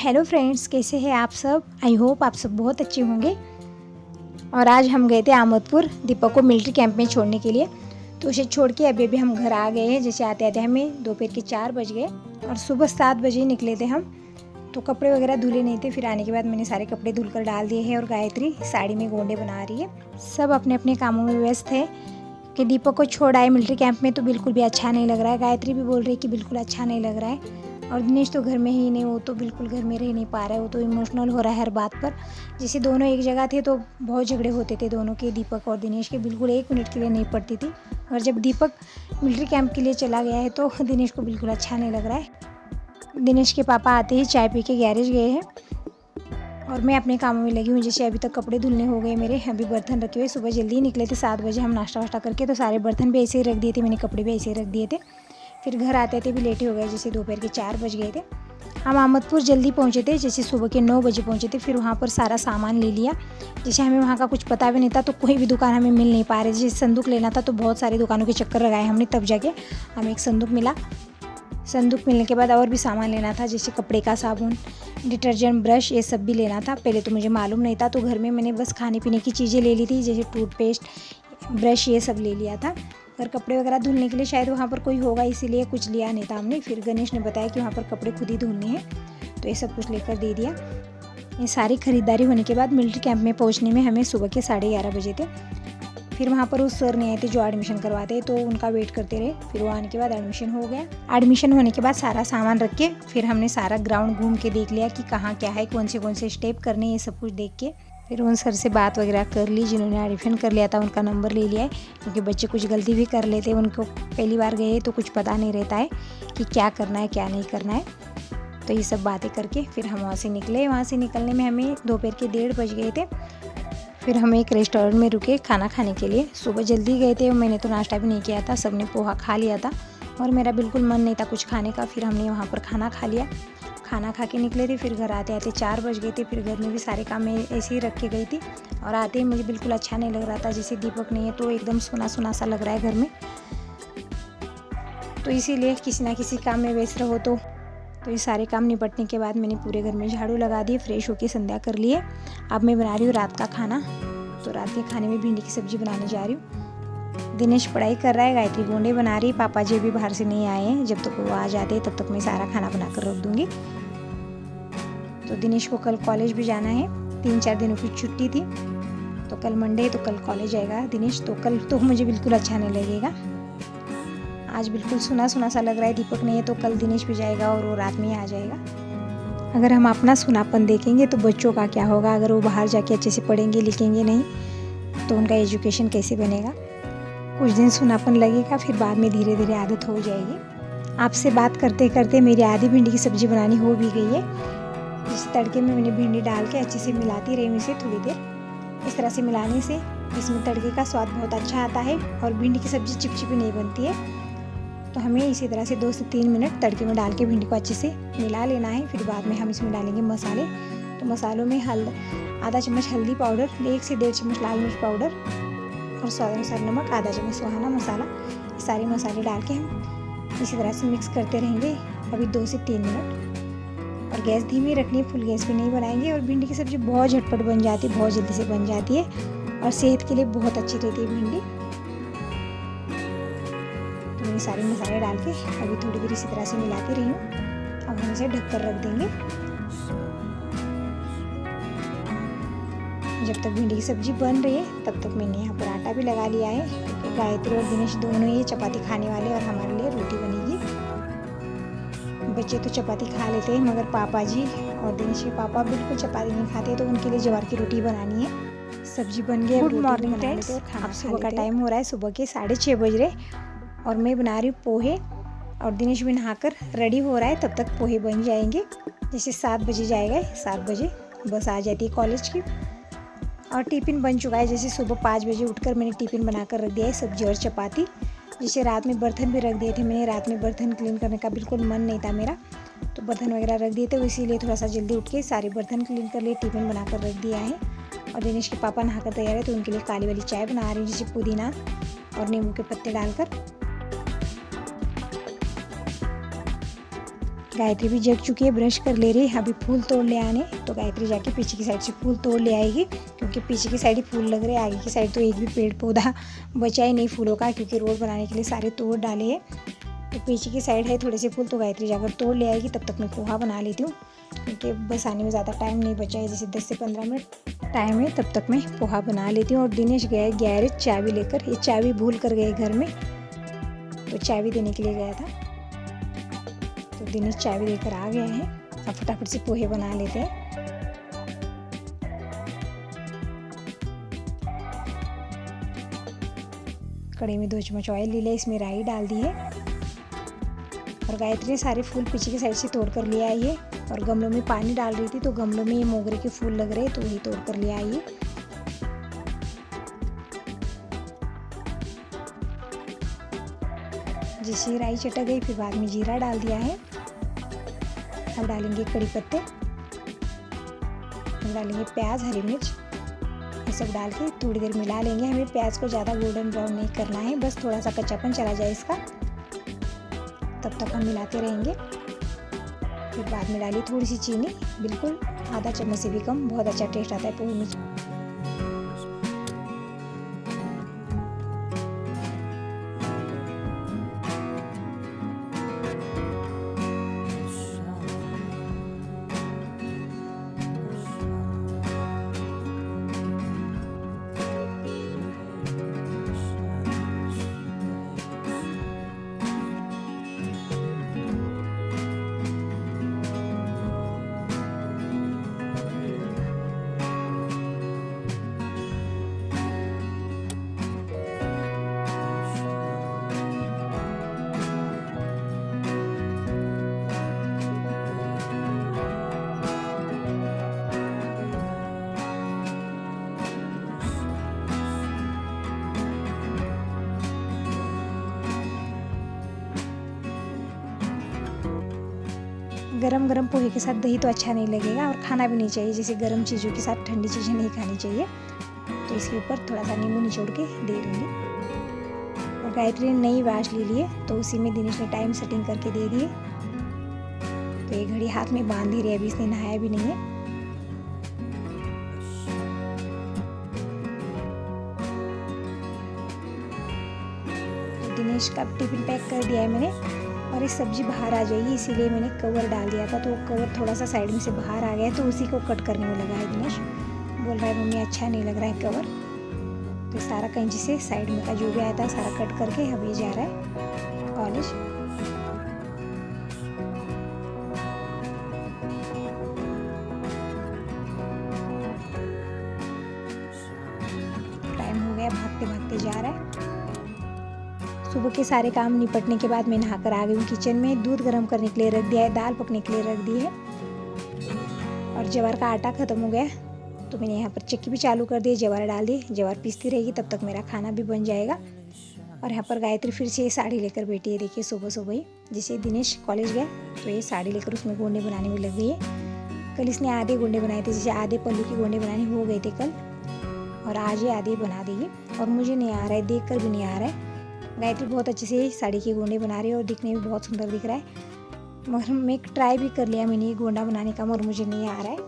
Hello friends, कैसे हैं आप सब। आई होप आप सब बहुत अच्छे होंगे। और आज हम गए थे आमोदपुर दीपक को मिलिट्री कैंप में छोड़ने के लिए। तो उसे छोड़ के अभी हम घर आ गए हैं। जैसे आते आते हमें दोपहर के 4 बज गए और सुबह 7 बजे निकले थे हम। तो कपड़े वगैरह धुले नहीं थे। फिर आने के बाद मैंने सारे कपड़े धुल कर डाल दिए हैं और गायत्री साड़ी में गोंडे बना रही है। सब अपने अपने कामों में व्यस्त है कि दीपक को छोड़ आए मिलिट्री कैंप में तो बिल्कुल भी अच्छा नहीं लग रहा है। गायत्री भी बोल रही है कि बिल्कुल अच्छा नहीं लग रहा है। और दिनेश तो घर में ही नहीं, वो तो बिल्कुल घर में रह नहीं पा रहा है। वो तो इमोशनल हो रहा है हर बात पर। जैसे दोनों एक जगह थे तो बहुत झगड़े होते थे दोनों के, दीपक और दिनेश के, बिल्कुल 1 मिनट के लिए नहीं पड़ती थी। और जब दीपक मिलिट्री कैंप के लिए चला गया है तो दिनेश को बिल्कुल अच्छा नहीं लग रहा है। दिनेश के पापा आते ही चाय पी के गैरेज गए हैं और मैं अपने कामों में लगी हूँ। जैसे अभी तक कपड़े धुलने हो गए मेरे, अभी बर्तन रखे हुए। सुबह जल्दी ही निकले थे 7 बजे हम नाश्ता वाश्ता करके, तो सारे बर्तन भी ऐसे ही रख दिए थे मैंने, कपड़े भी ऐसे ही रख दिए थे। फिर घर आते थे भी लेट ही हो गए, जैसे दोपहर के 4 बज गए थे। हम आमोदपुर जल्दी पहुँचे थे, जैसे सुबह के 9 बजे पहुँचे थे। फिर वहाँ पर सारा सामान ले लिया। जैसे हमें वहाँ का कुछ पता भी नहीं था तो कोई भी दुकान हमें मिल नहीं पा रही। जैसे संदूक लेना था तो बहुत सारी दुकानों के चक्कर लगाए हमने, तब जाके हमें एक संदूक मिला। संदूक मिलने के बाद और भी सामान लेना था, जैसे कपड़े का साबुन, डिटर्जेंट, ब्रश, ये सब भी लेना था। पहले तो मुझे मालूम नहीं था तो घर में मैंने बस खाने पीने की चीज़ें ले ली थी, जैसे टूथपेस्ट, ब्रश, ये सब ले लिया था। और कपड़े वगैरह धुलने के लिए शायद वहाँ पर कोई होगा इसीलिए कुछ लिया नहीं था हमने। फिर गणेश ने बताया कि वहाँ पर कपड़े खुद ही धुलने हैं तो ये सब कुछ लेकर दे दिया। ये सारी खरीदारी होने के बाद मिलिट्री कैंप में पहुँचने में हमें सुबह के 11:30 बजे थे। फिर वहाँ पर उस सर नहीं आए थे जो एडमिशन करवाते हैं, तो उनका वेट करते रहे। फिर वो आने के बाद एडमिशन हो गया। एडमिशन होने के बाद सारा सामान रख के फिर हमने सारा ग्राउंड घूम के देख लिया कि कहाँ क्या है, कौन से स्टेप करने, ये सब कुछ देख के फिर उन सर से बात वगैरह कर ली जिन्होंने एडमिशन कर लिया था। उनका नंबर ले लिया है, क्योंकि बच्चे कुछ गलती भी कर लेते हैं। उनको पहली बार गए तो कुछ पता नहीं रहता है कि क्या करना है क्या नहीं करना है। तो ये सब बातें करके फिर हम वहाँ से निकले। वहाँ से निकलने में हमें दोपहर के 1:30 बज गए थे। फिर हम एक रेस्टोरेंट में रुके खाना खाने के लिए। सुबह जल्दी गए थे, मैंने तो नाश्ता भी नहीं किया था, सबने पोहा खा लिया था और मेरा बिल्कुल मन नहीं था कुछ खाने का। फिर हमने वहाँ पर खाना खा लिया, खाना खा के निकले थे। फिर घर आते आते 4 बज गए थे। फिर घर में भी सारे काम मैं ऐसे ही रख के गई थी और आते ही मुझे बिल्कुल अच्छा नहीं लग रहा था। जैसे दीपक नहीं है तो एकदम सुना सुना सा लग रहा है घर में, तो इसीलिए किसी ना किसी काम में व्यस्त रहो। तो ये सारे काम निपटने के बाद मैंने पूरे घर में झाड़ू लगा दिए, फ्रेश होकर संध्या कर लिए। अब मैं बना रही हूँ रात का खाना। तो रात के खाने में भिंडी की सब्जी बनाने जा रही हूँ। दिनेश पढ़ाई कर रहा है, गायत्री गोंडे बना रही है। पापा जी अभी बाहर से नहीं आए हैं, जब तक वो आ जाते हैं तब तक मैं सारा खाना बनाकर रख दूँगी। तो दिनेश को कल कॉलेज भी जाना है, 3-4 दिनों की छुट्टी थी। तो कल मंडे है तो कल कॉलेज जाएगा दिनेश। तो कल तो मुझे बिल्कुल अच्छा नहीं लगेगा, आज बिल्कुल सुना सुना सा लग रहा है। दीपक नहीं है तो कल दिनेश भी जाएगा और वो रात में ही आ जाएगा। अगर हम अपना सुनापन देखेंगे तो बच्चों का क्या होगा। अगर वो बाहर जाके अच्छे से पढ़ेंगे लिखेंगे नहीं तो उनका एजुकेशन कैसे बनेगा। कुछ दिन सुनापन लगेगा, फिर बाद में धीरे धीरे आदत हो जाएगी। आपसे बात करते करते मेरी आधी भिंडी की सब्ज़ी बनानी हो भी गई है। इस तड़के में मैंने भिंडी डाल के अच्छे से मिलाती रही हूँ इसे थोड़ी देर। इस तरह से मिलाने से इसमें तड़के का स्वाद बहुत अच्छा आता है और भिंडी की सब्ज़ी चिपचिपी नहीं बनती है। तो हमें इसी तरह से 2 से 3 मिनट तड़के में डाल के भिंडी को अच्छे से मिला लेना है। फिर बाद में हम इसमें डालेंगे मसाले। तो मसालों में आधा चम्मच हल्दी पाउडर, 1 से 1.5 चम्मच लाल मिर्च पाउडर और स्वाद अनुसार नमक, आधा चम्मच सुहाना मसाला। ये सारे मसाले डाल के हम इसी तरह से मिक्स करते रहेंगे अभी 2 से 3 मिनट। और गैस धीमी रखनी है, फुल गैस पे नहीं बनाएंगे। और भिंडी की सब्ज़ी बहुत झटपट बन जाती है, बहुत जल्दी से बन जाती है और सेहत के लिए बहुत अच्छी रहती है भिंडी। तो मैंने सारे मसाले डाल के अभी थोड़ी देर इसी तरह से मिलाती रही हूँ। अब हम इसे ढककर रख देंगे जब तक भिंडी की सब्ज़ी बन रही है। तब तक मैंने यहाँ पर आटा भी लगा लिया है, क्योंकि गायत्री और दिनेश दोनों ही चपाती खाने वाले और हमारे लिए रोटी बनेगी। बच्चे तो चपाती खा लेते हैं मगर पापा जी और दिनेश के पापा बिल्कुल चपाती नहीं खाते, तो उनके लिए ज्वार की रोटी बनानी है। सब्जी बन गई। गुड मॉर्निंग फ्रेंड्स, अब सुबह का टाइम हो रहा है, सुबह के 6:30 बज रहे और मैं बना रही हूँ पोहे। और दिनेश भी नहाकर रेडी हो रहा है, तब तक पोहे बन जाएंगे। जैसे 7 बजे जाएगा, 7 बजे बस आ जाती है कॉलेज की। और टिफ़िन बन चुका है, जैसे सुबह 5 बजे उठकर मैंने टिफ़िन बनाकर रख दिया है, सब्जी और चपाती। जैसे रात में बर्तन भी रख दिए थे मैंने, रात में बर्तन क्लीन करने का बिल्कुल मन नहीं था मेरा, तो बर्तन वगैरह रख दिए थे। इसीलिए थोड़ा सा जल्दी उठ के सारे बर्तन क्लीन कर लिए, टिफ़िन बनाकर रख दिया है। और दिनेश के पापा नहाकर तैयार है तो उनके लिए काली वाली चाय बना रही हूँ, जैसे पुदीना और नींबू के पत्ते डालकर। गायत्री भी जग चुकी है, ब्रश कर ले रही है। अभी फूल तोड़ ले आने, तो गायत्री जाके पीछे की साइड से फूल तोड़ ले आएगी, क्योंकि पीछे की साइड ही फूल लग रहे हैं। आगे की साइड तो एक भी पेड़ पौधा बचा ही नहीं फूलों का, क्योंकि रोड बनाने के लिए सारे तोड़ डाले हैं। तो पीछे की साइड है थोड़े से फूल, तो गायत्री जाकर तोड़ ले आएगी। तब तक मैं पोहा बना लेती हूँ, क्योंकि बस आने में ज़्यादा टाइम नहीं बचा है, जैसे 10 से 15 मिनट टाइम है। तब तक मैं पोहा बना लेती हूँ। और दिनेश गया गैरेज चाबी लेकर, ये चाबी भूल कर गए घर में, तो चाबी देने के लिए गया था। तो दिनेश चाबी लेकर आ गया है। अब फटाफट से पोहे बना लेते हैं। कढ़ाई में 2 चम्मच ऑयल ले लिया, इसमें राई डाल दी है। और गायत्री ने सारे फूल पीछे की साइड से तोड़ कर ले आई है। और गमलों में पानी डाल रही थी, तो गमलों में ये मोगरे के फूल लग रहे हैं, तो वही तोड़ कर ले आई है। जैसे राई चटक गई, फिर बाद में जीरा डाल दिया है। अब डालेंगे कड़ी पत्ते, अब डालेंगे प्याज, हरी मिर्च, ये सब डाल के थोड़ी देर मिला लेंगे। हमें प्याज को ज़्यादा गोल्डन ब्राउन नहीं करना है, बस थोड़ा सा कच्चापन चला जाए इसका, तब तक हम मिलाते रहेंगे। फिर बाद में डाली थोड़ी सी चीनी, बिल्कुल आधा चम्मच से भी कम, बहुत अच्छा टेस्ट आता है पोहे में। गरम गरम पोहे के साथ दही तो अच्छा नहीं लगेगा, और खाना भी नहीं चाहिए। जैसे गरम चीज़ों के साथ ठंडी चीज़ें नहीं खानी चाहिए। तो इसके ऊपर थोड़ा सा नींबू निचोड़ के दे दूँगी। और गायत्री ने नई वाच ले ली है, तो उसी में दिनेश ने टाइम सेटिंग करके दे दिए। तो ये घड़ी हाथ में बांध ही रही है, अभी इसने नहाया भी नहीं है। दिनेश का टिफिन पैक कर दिया है मैंने। और ये सब्जी बाहर आ जाएगी, इसीलिए मैंने कवर डाल दिया था, तो कवर थोड़ा सा साइड में से बाहर आ गया, तो उसी को कट करने में लगा है। दिनेश बोल रहा है मम्मी अच्छा नहीं लग रहा है कवर। तो सारा कैंची से साइड में का जो भी आया था सारा कट करके अब ये जा रहा है कॉलेज। टाइम हो गया, भागते भागते जा रहा है। सुबह के सारे काम निपटने के बाद मैं नहाकर आ गई हूँ किचन में। दूध गर्म करने के लिए रख दिया है, दाल पकने के लिए रख दी है। और ज्वार का आटा ख़त्म हो गया, तो मैंने यहाँ पर चक्की भी चालू कर दी, ज्वार डाल दी। ज्वार पीसती रहेगी, तब तक मेरा खाना भी बन जाएगा। और यहाँ पर गायत्री फिर से ये साड़ी लेकर बैठी है। देखिए सुबह सुबह ही जैसे दिनेश कॉलेज गया, तो ये साड़ी लेकर उसमें गोंडे बनाने में लग गई है। कल इसने आधे गोंडे बनाए थे, जैसे आधे पल्लू के गोंडे बनाने हो गए थे कल, और आज ये आधे बना देगी। और मुझे नहीं आ रहा है, देख कर भी नहीं आ रहा है। गायत्री बहुत अच्छे से साड़ी के गोंडे बना रही है, और दिखने में बहुत सुंदर दिख रहा है। मगर मैं ट्राई भी कर लिया मैंने ये गोंडा बनाने का, मगर मुझे नहीं आ रहा है।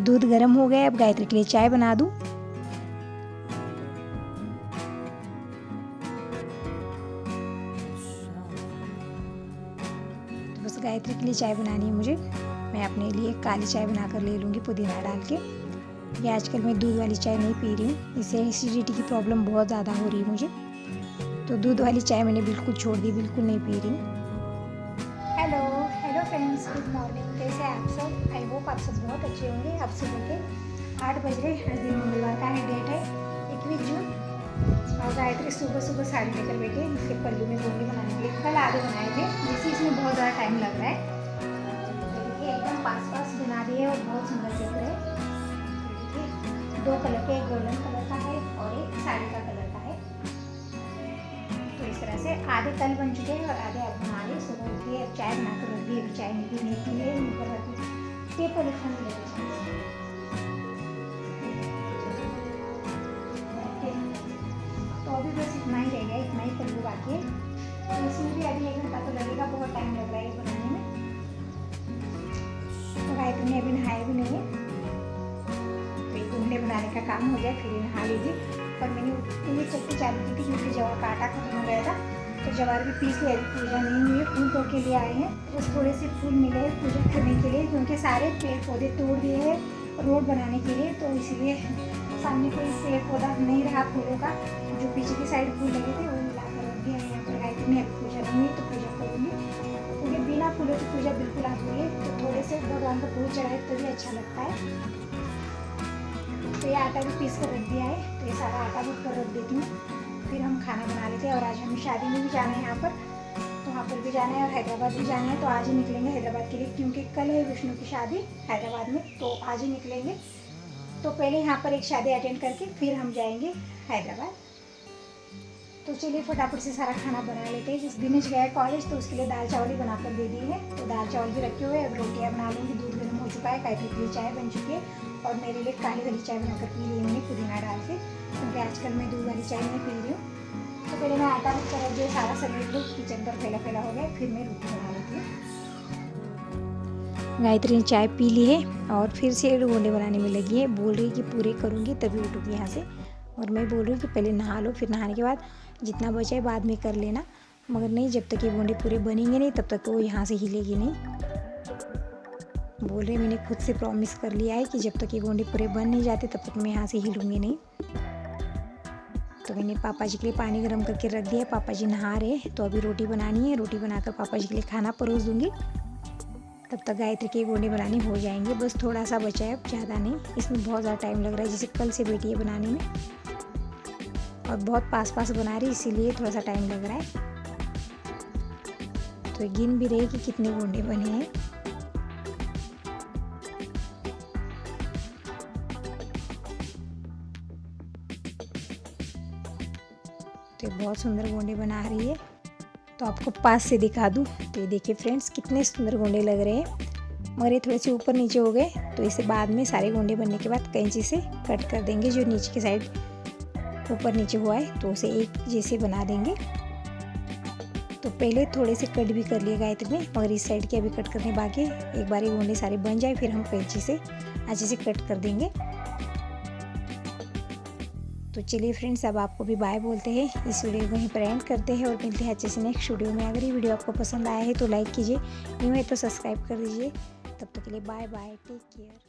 दूध गर्म हो गया, अब गायत्री के लिए चाय बना दूं। तो बस गायत्री के लिए चाय बनानी है मुझे। मैं अपने लिए काली चाय बनाकर ले लूँगी पुदीना डाल के। ये आजकल मैं दूध वाली चाय नहीं पी रही हूँ, इससे एसिडिटी की प्रॉब्लम बहुत ज़्यादा हो रही है मुझे। तो दूध वाली चाय मैंने बिल्कुल छोड़ दी, बिल्कुल नहीं पी रही हूँ। Hello friends, good morning. कैसे हैं आप सब? आई होप आप सब बहुत अच्छे होंगे। अब सुबह के 8 बज रहे। आज दिन मंगलवार का है, डेट है 21 जून। और गायत्री सुबह सुबह साड़ी लेकर बैठे इसके पल्लू में गोली बनाने के लिए। कल आधे बनाए थे, जैसे इसमें बहुत ज़्यादा टाइम लग रहा है। देखिए एकदम पास पास बना दिए और बहुत सुंदर दिख रहे हैं। देखिए 2 कलर के, एक गोल्डन कलर का है और एक साड़ी का कलर का है। तो इस तरह से आधे कल बन चुके हैं और आधे अब बना रहे। सुबह उठिए, अब चाय बनाकर रख दी। अभी चाय नहीं पीने के लिए ऊपर रखी पेपर लिखने में लेके तो अभी बस इतना ही रह गया, इतना ही पल्लू बाकी है। तो इसमें भी अभी 1 घंटा तो लगेगा, बहुत टाइम लग रहा है बनाने में। तो गायत्री ने अभी नहाया भी नहीं है, तो गुंडे बनाने का काम हो जाए फिर नहा लीजिए। और मैंने उसके लिए चक्की चालू की थी क्योंकि जवार का आटा खत्म हो गया था, तो जवार भी पीस लिया। अभी पूजा नहीं हुई है, फूल तोड़ के लिए आए हैं। बस थोड़े से फूल मिले हैं पूजा करने के लिए, क्योंकि सारे पेड़ पौधे तोड़ दिए हैं रोड बनाने के लिए। तो इसलिए सामने कोई पेड़ पौधा नहीं रहा फूलों का। जो पीछे की साइड फूल लगे थे वो मिलाकर रख दिया है। यहाँ पर गायत्री ने अभी पूजा नहीं हुई तो पूजा करूँगी, क्योंकि बिना फूलों की पूजा बिल्कुल अधूरी है। तो थोड़े से भगवान का फूल चढ़ाए तो भी अच्छा लगता है। तो ये आटा भी पीस कर रख दिया है, तो ये सारा आटा भी कर रख देती हूँ, फिर हम खाना बना लेते हैं। और आज हमें शादी में भी जाना है यहाँ पर, तो वहाँ पर भी जाना है और हैदराबाद भी जाना है। तो आज ही निकलेंगे हैदराबाद के लिए, क्योंकि कल है विष्णु की शादी हैदराबाद में, तो आज ही निकलेंगे। तो पहले यहाँ पर एक शादी अटेंड करके फिर हम जाएंगे हैदराबाद। तो चलिए फटाफट से सारा खाना बना लेते हैं। जिस दिनेश गया है कॉलेज तो उसके लिए दाल चावल ही बनाकर दे दी है, तो दाल चावल भी रखे हुए। अब रोटियाँ बना लूँगी, दूध गर्म हो चुका है, गायत्री के लिए चाय बन चुकी है और मेरे लिए काली वाली चाय बनाकर पी ली मैंने पुदीना डाल के, क्योंकि आजकल मैं दूध वाली चाय नहीं पी रही हूँ। तो पहले मैं आटा भी कर जो सारा समेट लूँ, किचन पर फैला फैला हो गया, फिर मैं रोटी बना लेती हूँ। गायत्री ने चाय पी ली है और फिर से गोंडे बनाने में लगी है। बोल रही है कि पूरे करूँगी तभी उठूँगी यहाँ से, और मैं बोल रही हूँ कि पहले नहा लो, फिर नहाने के बाद जितना बचा बाद में कर लेना। मगर नहीं, जब तक ये गोंडे पूरे बनेंगे नहीं तब तक तो वो यहाँ से हिलेगी नहीं। बोल रहे मैंने खुद से प्रॉमिस कर लिया है कि जब तक ये गोंडे पूरे बन नहीं जाते तब तक मैं यहाँ से हिलूँगी नहीं। तो मैंने पापा जी के लिए पानी गर्म करके रख दिया है, पापा जी नहा रहे हैं। तो अभी रोटी बनानी है, रोटी बनाकर पापा जी के लिए खाना परोस दूँगी। तब तक गायत्री के गोंडे बनाने हो जाएंगे। बस थोड़ा सा बचा है, अब ज़्यादा नहीं। इसमें बहुत ज़्यादा टाइम लग रहा है, जैसे कल से बैठी है बनाने में, और बहुत पास पास बना रही, इसीलिए थोड़ा सा टाइम लग रहा है। तो गिन भी रहे कि कितने गोंडे बने हैं। तो बहुत सुंदर गोंडे बना रही है, तो आपको पास से दिखा दूँ। तो ये देखिए फ्रेंड्स, कितने सुंदर गोंडे लग रहे हैं। मगर ये थोड़े से ऊपर नीचे हो गए, तो इसे बाद में सारे गोंडे बनने के बाद कैंची से कट कर देंगे। जो नीचे की साइड ऊपर नीचे हुआ है तो उसे एक जैसे बना देंगे। तो पहले थोड़े से कट भी कर लिए गायत्री ने, मगर इस साइड के अभी कट करने बाकी। एक बार ये गोंडे सारे बन जाए फिर हम कैंची से अच्छे से कट कर देंगे। तो चलिए फ्रेंड्स, अब आपको भी बाय बोलते हैं। इस वीडियो को वहीं पर एंड करते हैं और मिलते हैं अच्छे से नेक्स्ट वीडियो में। अगर ये वीडियो आपको पसंद आया है तो लाइक कीजिए, न्यू है तो सब्सक्राइब कर दीजिए। तब तक के लिए बाय बाय, टेक केयर।